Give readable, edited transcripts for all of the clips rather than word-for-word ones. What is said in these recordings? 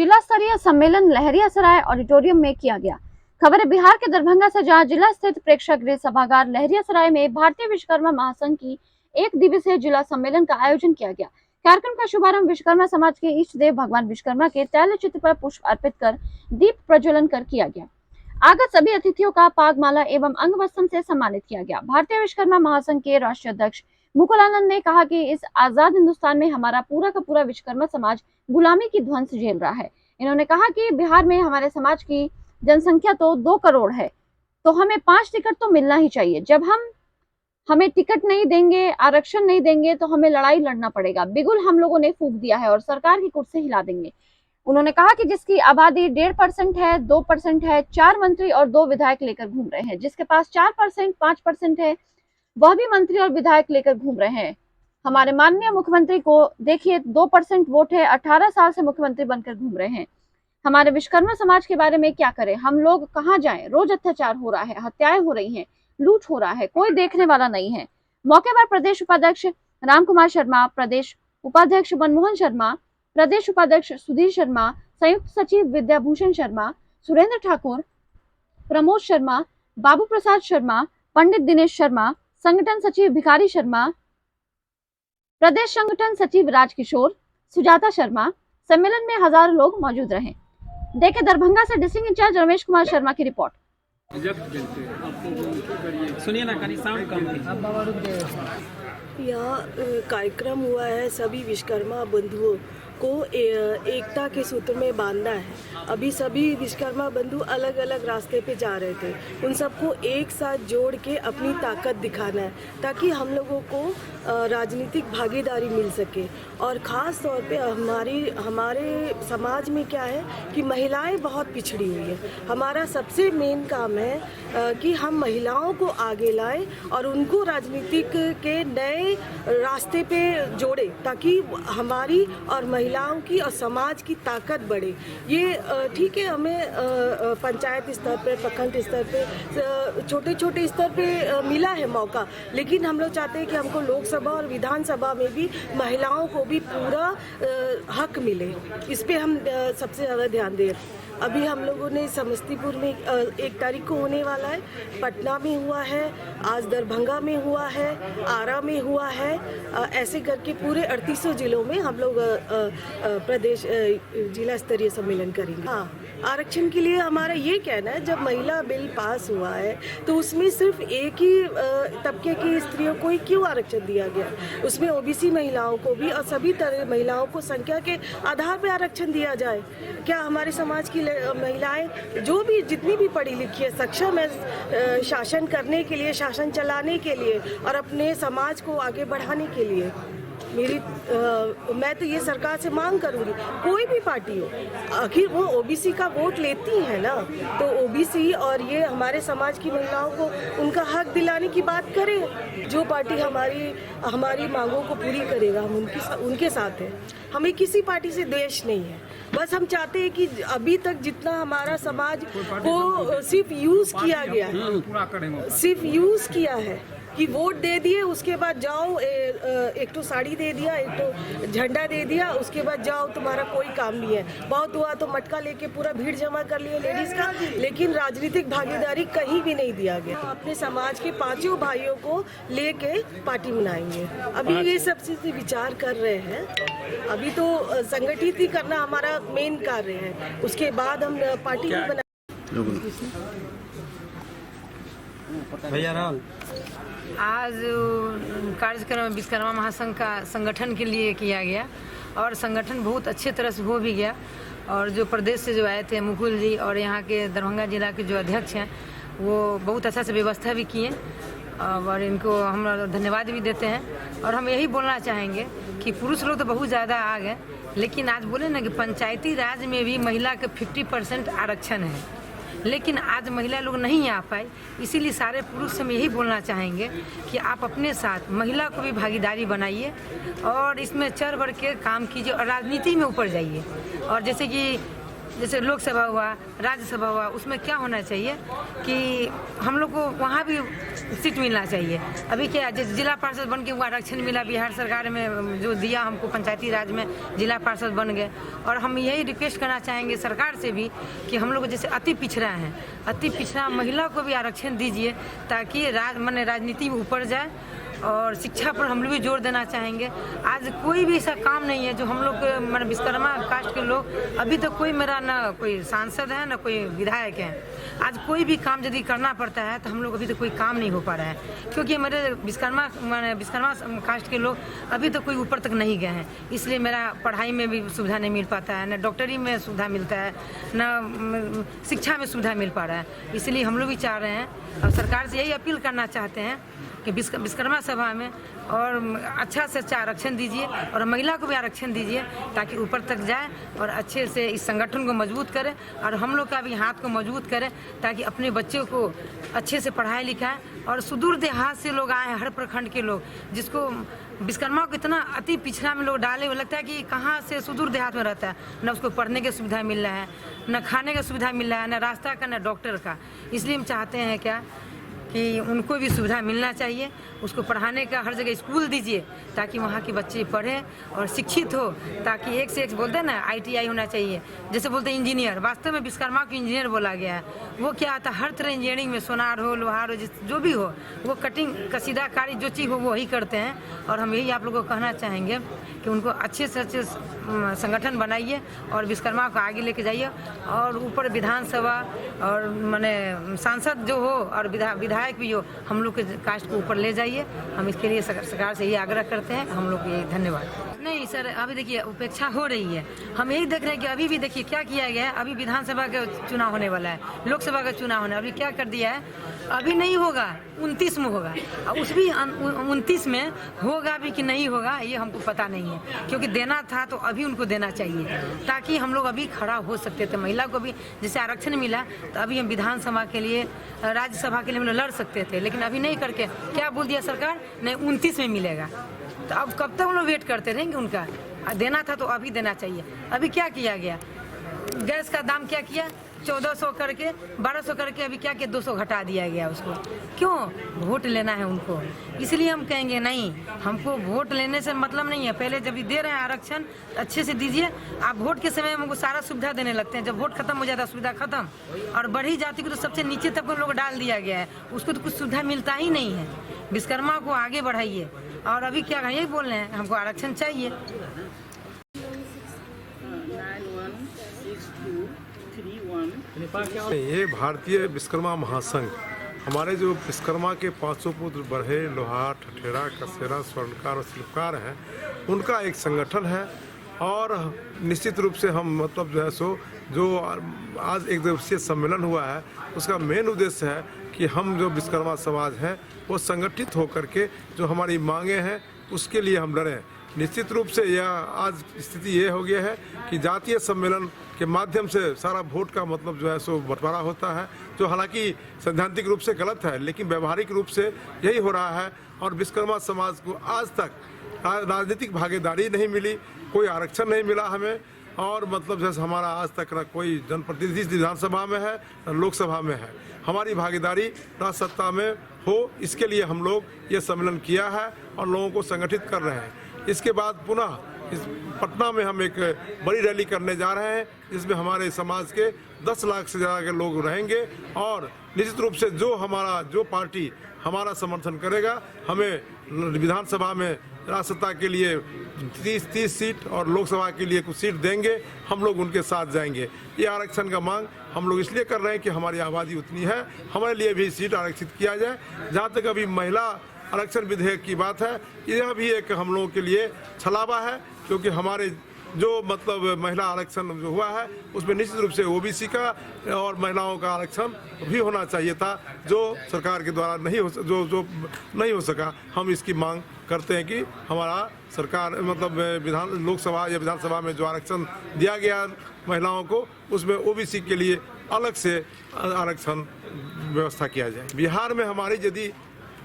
जिला स्तरीय सम्मेलन लहरियासराय ऑडिटोरियम में किया गया। खबर है बिहार के दरभंगा से, जहां जिला स्थित प्रेक्षागृह सभागार लहरियासराय में भारतीय विश्वकर्मा महासंघ की 1 दिवसीय जिला सम्मेलन का आयोजन किया गया। कार्यक्रम का शुभारंभ विश्वकर्मा समाज के इष्ट देव भगवान विश्वकर्मा के तैल चित्र पर पुष्प अर्पित कर दीप प्रज्वलन कर किया गया। आगत सभी अतिथियों का पागमाला एवं अंगवस्त्रम से सम्मानित किया गया। भारतीय विश्वकर्मा महासंघ के राष्ट्रीय अध्यक्ष मुकुलानंद ने कहा कि इस आजाद हिंदुस्तान में हमारा पूरा का पूरा विश्वकर्मा समाज गुलामी की ध्वंस झेल रहा है। इन्होंने कहा कि बिहार में हमारे समाज की जनसंख्या तो 2 करोड़ है, तो हमें 5 टिकट तो मिलना ही चाहिए। जब हमें टिकट नहीं देंगे, आरक्षण नहीं देंगे, तो हमें लड़ाई लड़ना पड़ेगा। बिगुल हम लोगों ने फूंक दिया है और सरकार की कुर्सी हिला देंगे। उन्होंने कहा कि जिसकी आबादी 1.5% है, 2% है, 4 मंत्री और 2 विधायक लेकर घूम रहे हैं। जिसके पास 4%, 5% है, वह भी मंत्री और विधायक लेकर घूम रहे हैं। हमारे माननीय मुख्यमंत्री को देखिए, 2% वोट है, 18 साल से मुख्यमंत्री बनकर घूम रहे हैं। हमारे विश्वकर्मा समाज के बारे में क्या करें? हम लोग कहाँ जाएं? रोज अत्याचार हो रहा है, हत्याएं हो रही हैं, लूट हो रहा है, कोई देखने वाला नहीं है। मौके पर प्रदेश उपाध्यक्ष राम कुमार शर्मा, प्रदेश उपाध्यक्ष मनमोहन शर्मा, प्रदेश उपाध्यक्ष सुधीर शर्मा, संयुक्त सचिव विद्याभूषण शर्मा, सुरेंद्र ठाकुर, प्रमोद शर्मा, बाबू प्रसाद शर्मा, पंडित दिनेश शर्मा, संगठन सचिव भिखारी शर्मा, प्रदेश संगठन सचिव राजकिशोर, सुजाता शर्मा। सम्मेलन में हजारों लोग मौजूद रहे। देखे दरभंगा से डिस्ट्रिक्ट इंचार्ज रमेश कुमार शर्मा की रिपोर्ट। सुनिए ना, साउंड कम। यहाँ कार्यक्रम हुआ है, सभी विश्वकर्मा बंधुओं को एकता के सूत्र में बांधना है। अभी सभी विश्वकर्मा बंधु अलग अलग रास्ते पे जा रहे थे, उन सबको एक साथ जोड़ के अपनी ताकत दिखाना है, ताकि हम लोगों को राजनीतिक भागीदारी मिल सके। और ख़ास तौर पे हमारे समाज में क्या है कि महिलाएं बहुत पिछड़ी हुई है। हमारा सबसे मेन काम है कि हम महिलाओं को आगे लाएं और उनको राजनीतिक के नए रास्ते पे जोड़े, ताकि हमारी और महिलाओं की और समाज की ताकत बढ़े। ये ठीक है, हमें पंचायत स्तर पे, प्रखंड स्तर पे, छोटे छोटे स्तर पे मिला है मौका, लेकिन हम लोग चाहते हैं कि हमको लोकसभा और विधानसभा में भी महिलाओं को भी पूरा हक मिले। इस पे हम सबसे ज़्यादा ध्यान दें। अभी हम लोगों ने समस्तीपुर में 1 तारीख को होने वाला है, पटना में हुआ है, आज दरभंगा में हुआ है, आरा में हुआ है, ऐसे करके पूरे 3800 जिलों में हम लोग प्रदेश जिला स्तरीय सम्मेलन करेंगे। हाँ, आरक्षण के लिए हमारा ये कहना है, जब महिला बिल पास हुआ है तो उसमें सिर्फ एक ही तबके की स्त्रियों को ही क्यों आरक्षण दिया गया? उसमें ओबीसी महिलाओं को भी और सभी तरह महिलाओं को संख्या के आधार पर आरक्षण दिया जाए। क्या हमारे समाज की महिलाएं जो भी जितनी भी पढ़ी लिखी है, सक्षम है शासन करने के लिए, शासन चलाने के लिए और अपने समाज को आगे बढ़ाने के लिए? मैं तो ये सरकार से मांग करूंगी, कोई भी पार्टी हो, आखिर वो ओबीसी का वोट लेती है ना, तो ओबीसी और ये हमारे समाज की महिलाओं को उनका हक दिलाने की बात करें। जो पार्टी हमारी मांगों को पूरी करेगा, हम उनके साथ हैं। हमें किसी पार्टी से द्वेष नहीं है, बस हम चाहते हैं कि अभी तक जितना हमारा समाज को सिर्फ यूज किया गया है, सिर्फ यूज किया है कि वोट दे दिए, उसके बाद जाओ, एक तो साड़ी दे दिया, एक तो झंडा दे दिया, उसके बाद जाओ, तुम्हारा कोई काम नहीं है। बहुत हुआ तो मटका लेके पूरा भीड़ जमा कर लिए लेडीज का, लेकिन राजनीतिक भागीदारी कहीं भी नहीं दिया गया। अपने समाज के 5 भाइयों को लेके पार्टी बनाएंगे। अभी ये सब चीज़ें विचार कर रहे हैं। अभी तो संगठित ही करना हमारा मेन कार्य है, उसके बाद हम पार्टी भी बना। भैया राम, आज कार्यक्रम विश्वकर्मा महासंघ का संगठन के लिए किया गया और संगठन बहुत अच्छे तरह से हो भी गया। और जो प्रदेश से जो आए थे मुकुल जी और यहाँ के दरभंगा जिला के जो अध्यक्ष हैं, वो बहुत अच्छा से व्यवस्था भी किए और इनको हम धन्यवाद भी देते हैं। और हम यही बोलना चाहेंगे कि पुरुष लोग तो बहुत ज़्यादा आ गए, लेकिन आज बोले ना कि पंचायती राज में भी महिला के 50% आरक्षण है, लेकिन आज महिला लोग नहीं आ पाए। इसीलिए सारे पुरुष से हम यही बोलना चाहेंगे कि आप अपने साथ महिला को भी भागीदारी बनाइए और इसमें चढ़ बढ़ के काम कीजिए और राजनीति में ऊपर जाइए। और जैसे कि जैसे लोकसभा हुआ, राज्यसभा हुआ, उसमें क्या होना चाहिए कि हम लोग को वहाँ भी सीट मिलना चाहिए। अभी क्या जैसे जिला पार्षद बन के वो आरक्षण मिला बिहार सरकार में जो दिया हमको, पंचायती राज में जिला पार्षद बन गए। और हम यही रिक्वेस्ट करना चाहेंगे सरकार से भी कि हम लोग जैसे अति पिछड़ा हैं, अति पिछड़ा महिला को भी आरक्षण दीजिए ताकि राजनीति में ऊपर जाए। और शिक्षा पर हम लोग भी जोर देना चाहेंगे। आज कोई भी ऐसा काम नहीं है जो हम लोग मतलब विश्वकर्मा कास्ट के लोग, अभी तक कोई मेरा ना कोई सांसद है ना कोई विधायक है। आज कोई भी काम यदि करना पड़ता है तो हम लोग अभी तक कोई काम नहीं हो पा रहा है, क्योंकि मेरे विश्वकर्मा कास्ट के लोग अभी तक कोई ऊपर तक नहीं गए हैं। इसलिए मेरा पढ़ाई में भी सुविधा नहीं मिल पाता है, न डॉक्टरी में सुविधा मिलता है, न शिक्षा में सुविधा मिल पा रहा है। इसलिए हम लोग भी चाह रहे हैं और सरकार से यही अपील करना चाहते हैं कि विश्वकर्मा सभा में और अच्छा से अच्छा आरक्षण दीजिए और महिला को भी आरक्षण दीजिए ताकि ऊपर तक जाए और अच्छे से इस संगठन को मजबूत करें और हम लोग का भी हाथ को मजबूत करें ताकि अपने बच्चों को अच्छे से पढ़ाई लिखाएं। और सुदूर देहात से लोग आए हैं, हर प्रखंड के लोग, जिसको विश्वकर्मा को इतना अति पिछड़ा में लोग डाले हुए लगता है कि कहाँ से सुदूर देहात में रहता है, न उसको पढ़ने की सुविधा मिल रहा है, न खाने का सुविधा मिल रहा है, न रास्ता का, न डॉक्टर का। इसलिए हम चाहते हैं क्या कि उनको भी सुविधा मिलना चाहिए, उसको पढ़ाने का हर जगह स्कूल दीजिए ताकि वहाँ के बच्चे पढ़ें और शिक्षित हो, ताकि एक से एक बोलते हैं ना ITI होना चाहिए, जैसे बोलते हैं इंजीनियर। वास्तव में विश्वकर्मा को इंजीनियर बोला गया है। वो क्या आता है, हर तरह इंजीनियरिंग में सोनार हो, लोहार हो, जो भी हो, वो कटिंग कसीदाकारी जो चीज़ हो वो ही करते हैं। और हम यही आप लोगों को कहना चाहेंगे कि उनको अच्छे से अच्छे संगठन बनाइए और विश्वकर्मा को आगे लेके जाइए और ऊपर विधानसभा और माने सांसद जो हो और विधायक भी हो, हम लोग के कास्ट को ऊपर ले जाइए। हम इसके लिए सरकार से यही आग्रह करते हैं। हम लोग ये धन्यवाद। नहीं सर, अभी देखिए उपेक्षा हो रही है। हम यही देख रहे हैं कि अभी भी देखिए क्या किया गया है। अभी विधानसभा का चुनाव होने वाला है, लोकसभा का चुनाव होने, अभी क्या कर दिया है, अभी नहीं होगा, 29 में होगा। उस भी 29 में होगा भी कि नहीं होगा ये हमको पता नहीं है, क्योंकि देना था तो अभी उनको देना चाहिए ताकि हम लोग अभी खड़ा हो सकते थे। महिला को भी जैसे आरक्षण मिला तो अभी हम विधानसभा के लिए, राज्यसभा के लिए हम लोग लड़ सकते थे, लेकिन अभी नहीं करके क्या बोल दिया सरकार, नहीं 29 में मिलेगा। तो अब कब तक हम लोग वेट करते रहेंगे उनका? देना था तो अभी देना चाहिए। अभी क्या किया गया, गैस का दाम क्या किया, 1400 करके 1200 करके अभी क्या किया, 200 घटा दिया गया उसको। क्यों? वोट लेना है उनको। इसलिए हम कहेंगे नहीं, हमको वोट लेने से मतलब नहीं है। पहले जब भी दे रहे हैं आरक्षण अच्छे से दीजिए। आप वोट के समय हमको सारा सुविधा देने लगते हैं, जब वोट खत्म हो जाता है सुविधा खत्म। और बढ़ी जाति को तो सबसे नीचे तक लोग डाल दिया गया है, उसको तो कुछ सुविधा मिलता ही नहीं है। विश्वकर्मा को आगे बढ़ाइए। और अभी क्या यही बोल रहे हैं, हमको आरक्षण चाहिए। ये भारतीय विश्वकर्मा महासंघ, हमारे जो विश्वकर्मा के 500 पुत्र बढ़े, लोहार, ठठेरा, कसेरा, स्वर्णकार और शिल्पकार हैं, उनका एक संगठन है। और निश्चित रूप से हम मतलब जो है सो जो आज एक दिवसीय सम्मेलन हुआ है, उसका मेन उद्देश्य है कि हम जो विश्वकर्मा समाज हैं वो संगठित होकर के जो हमारी मांगे हैं उसके लिए हम लड़ें। निश्चित रूप से यह आज स्थिति ये हो गया है कि जातीय सम्मेलन के माध्यम से सारा वोट का मतलब जो है सो बंटवारा होता है, जो हालांकि सैद्धांतिक रूप से गलत है, लेकिन व्यवहारिक रूप से यही हो रहा है। और विश्वकर्मा समाज को आज तक राजनीतिक भागीदारी नहीं मिली, कोई आरक्षण नहीं मिला हमें। और मतलब जैसे हमारा आज तक न कोई जनप्रतिनिधि विधानसभा में है न लोकसभा में है। हमारी भागीदारी राज सत्ता में हो, इसके लिए हम लोग ये सम्मेलन किया है और लोगों को संगठित कर रहे हैं। इसके बाद पुनः इस पटना में हम एक बड़ी रैली करने जा रहे हैं, जिसमें हमारे समाज के 10 लाख से ज़्यादा के लोग रहेंगे। और निश्चित रूप से जो पार्टी हमारा समर्थन करेगा, हमें विधानसभा में राजसत्ता के लिए 30 सीट और लोकसभा के लिए कुछ सीट देंगे, हम लोग उनके साथ जाएंगे। ये आरक्षण का मांग हम लोग इसलिए कर रहे हैं कि हमारी आबादी उतनी है, हमारे लिए भी सीट आरक्षित किया जाए। जहाँ तक अभी महिला आरक्षण विधेयक की बात है, यह भी एक हम लोगों के लिए छलावा है, क्योंकि हमारे जो मतलब महिला आरक्षण जो हुआ है उसमें निश्चित रूप से OBC का और महिलाओं का आरक्षण भी होना चाहिए था, जो सरकार के द्वारा नहीं हो सका। हम इसकी मांग करते हैं कि हमारा सरकार मतलब लोकसभा या विधानसभा में जो आरक्षण दिया गया महिलाओं को, उसमें OBC के लिए अलग से आरक्षण व्यवस्था किया जाए। बिहार में हमारी यदि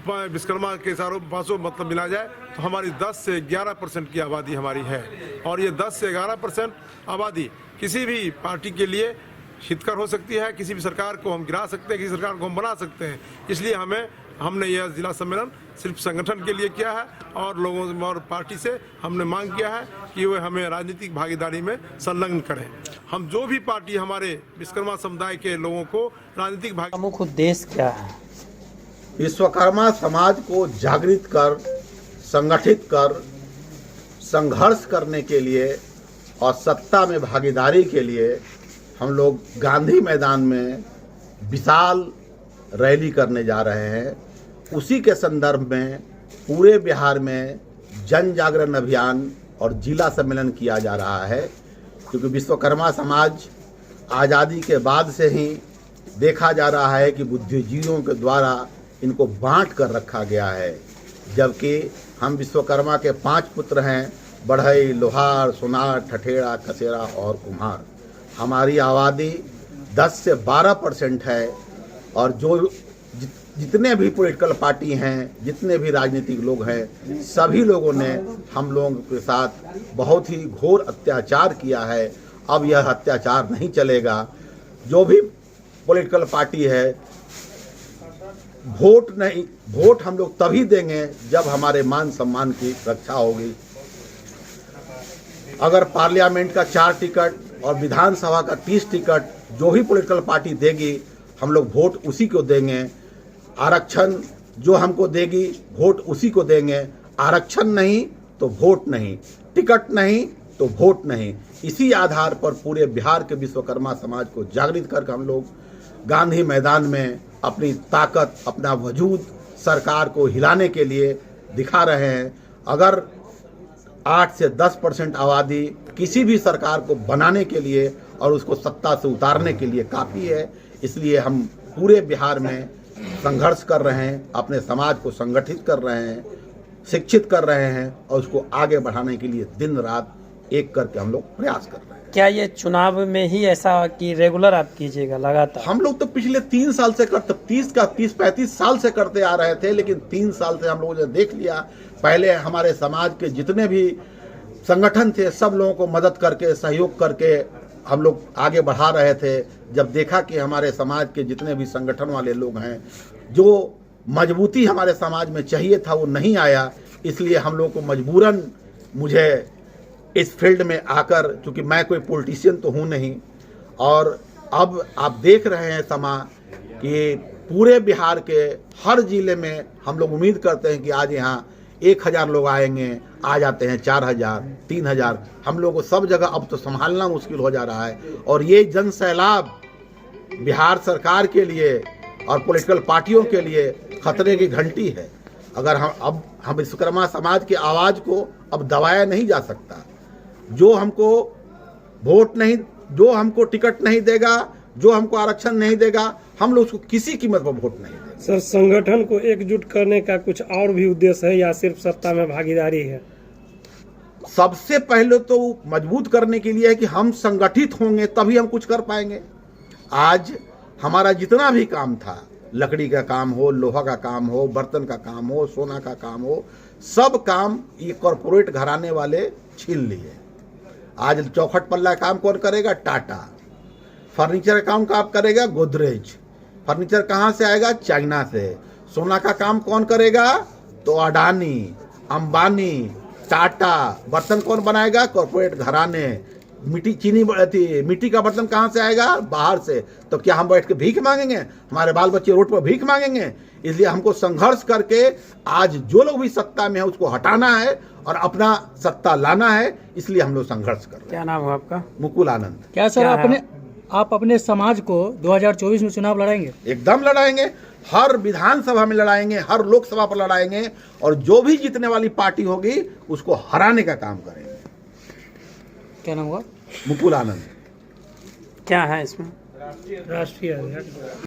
विश्वकर्मा के सारों 500 मतलब मिला जाए तो हमारी 10 से 11% की आबादी हमारी है। और ये 10 से 11% आबादी किसी भी पार्टी के लिए हितकर हो सकती है। किसी भी सरकार को हम गिरा सकते हैं, किसी सरकार को हम बना सकते हैं। इसलिए हमने यह जिला सम्मेलन सिर्फ संगठन के लिए किया है और लोगों और पार्टी से हमने मांग किया है कि वे हमें राजनीतिक भागीदारी में संलग्न करें। हम जो भी पार्टी हमारे विश्वकर्मा समुदाय के लोगों को राजनीतिक प्रमुख उद्देश्य क्या है? विश्वकर्मा समाज को जागृत कर, संगठित कर, संघर्ष करने के लिए और सत्ता में भागीदारी के लिए हम लोग गांधी मैदान में विशाल रैली करने जा रहे हैं। उसी के संदर्भ में पूरे बिहार में जन जागरण अभियान और जिला सम्मेलन किया जा रहा है, क्योंकि विश्वकर्मा समाज आज़ादी के बाद से ही देखा जा रहा है कि बुद्धिजीवियों के द्वारा इनको बांट कर रखा गया है। जबकि हम विश्वकर्मा के 5 पुत्र हैं, बढ़ई, लोहार, सोनार, ठठेरा, कसेरा और कुम्हार। हमारी आबादी 10 से 12% है और जो जितने भी पॉलिटिकल पार्टी हैं, जितने भी राजनीतिक लोग हैं, सभी लोगों ने हम लोगों के साथ बहुत ही घोर अत्याचार किया है। अब यह अत्याचार नहीं चलेगा। जो भी पॉलिटिकल पार्टी है, वोट हम लोग तभी देंगे जब हमारे मान सम्मान की रक्षा होगी। अगर पार्लियामेंट का 4 टिकट और विधानसभा का 30 टिकट जो भी पॉलिटिकल पार्टी देगी, हम लोग वोट उसी को देंगे। आरक्षण जो हमको देगी, वोट उसी को देंगे। आरक्षण नहीं तो वोट नहीं, टिकट नहीं तो वोट नहीं। इसी आधार पर पूरे बिहार के विश्वकर्मा समाज को जागृत करके हम लोग गांधी मैदान में अपनी ताकत, अपना वजूद सरकार को हिलाने के लिए दिखा रहे हैं। अगर 8 से 10% आबादी किसी भी सरकार को बनाने के लिए और उसको सत्ता से उतारने के लिए काफ़ी है। इसलिए हम पूरे बिहार में संघर्ष कर रहे हैं, अपने समाज को संगठित कर रहे हैं, शिक्षित कर रहे हैं और उसको आगे बढ़ाने के लिए दिन रात एक करके हम लोग प्रयास कर रहे हैं। क्या ये चुनाव में ही ऐसा कि रेगुलर आप कीजिएगा लगातार? हम लोग तो पिछले 3 साल से 30-35 साल से करते आ रहे थे, लेकिन 3 साल से हम लोगों ने देख लिया। पहले हमारे समाज के जितने भी संगठन थे, सब लोगों को मदद करके, सहयोग करके हम लोग आगे बढ़ा रहे थे। जब देखा कि हमारे समाज के जितने भी संगठन वाले लोग हैं, जो मजबूती हमारे समाज में चाहिए था वो नहीं आया, इसलिए हम लोग को मजबूरन मुझे इस फील्ड में आकर, चूँकि मैं कोई पॉलिटिशियन तो हूँ नहीं, और अब आप देख रहे हैं समा कि पूरे बिहार के हर जिले में हम लोग उम्मीद करते हैं कि आज यहाँ 1000 लोग आएंगे, आ जाते हैं 4000, 3000। हम लोग को सब जगह अब तो संभालना मुश्किल हो जा रहा है। और ये जन सैलाब बिहार सरकार के लिए और पॉलिटिकल पार्टियों के लिए खतरे की घंटी है। अगर हम विश्वकर्मा समाज की आवाज़ को अब दबाया नहीं जा सकता। जो हमको वोट नहीं, जो हमको टिकट नहीं देगा, जो हमको आरक्षण नहीं देगा, हम लोग उसको किसी कीमत पर वोट नहीं देंगे। सर, संगठन को एकजुट करने का कुछ और भी उद्देश्य है या सिर्फ सत्ता में भागीदारी है? सबसे पहले तो मजबूत करने के लिए है कि हम संगठित होंगे तभी हम कुछ कर पाएंगे। आज हमारा जितना भी काम था, लकड़ी का काम हो, लोहा का काम हो, बर्तन का काम हो, सोना का काम हो, सब काम ये कॉरपोरेट घराने वाले छीन लिए। आज चौखट पल्ला काम कौन करेगा? टाटा। फर्नीचर का काम करेगा? गोदरेज। फर्नीचर कहाँ से आएगा? चाइना से। सोना का काम कौन करेगा? तो अडानी, अंबानी, टाटा। बर्तन कौन बनाएगा? कॉर्पोरेट घराने। मिट्टी का बर्तन कहाँ से आएगा? बाहर से। तो क्या हम बैठ के भीख मांगेंगे? हमारे बाल बच्चे रोड पर भीख मांगेंगे? इसलिए हमको संघर्ष करके आज जो लोग भी सत्ता में है उसको हटाना है और अपना सत्ता लाना है। इसलिए हम लोग संघर्ष कर रहे हैं। क्या नाम है आपका? मुकुल आनंद। क्या सर, आप अपने समाज को 2024 में चुनाव लड़ाएंगे? एकदम लड़ाएंगे। हर विधानसभा में लड़ाएंगे, हर लोकसभा पर लड़ाएंगे और जो भी जीतने वाली पार्टी होगी उसको हराने का काम करेंगे। क्या नाम हुआ? मुकुल आनंद। क्या है इसमें? राष्ट्रीय अध्यक्ष।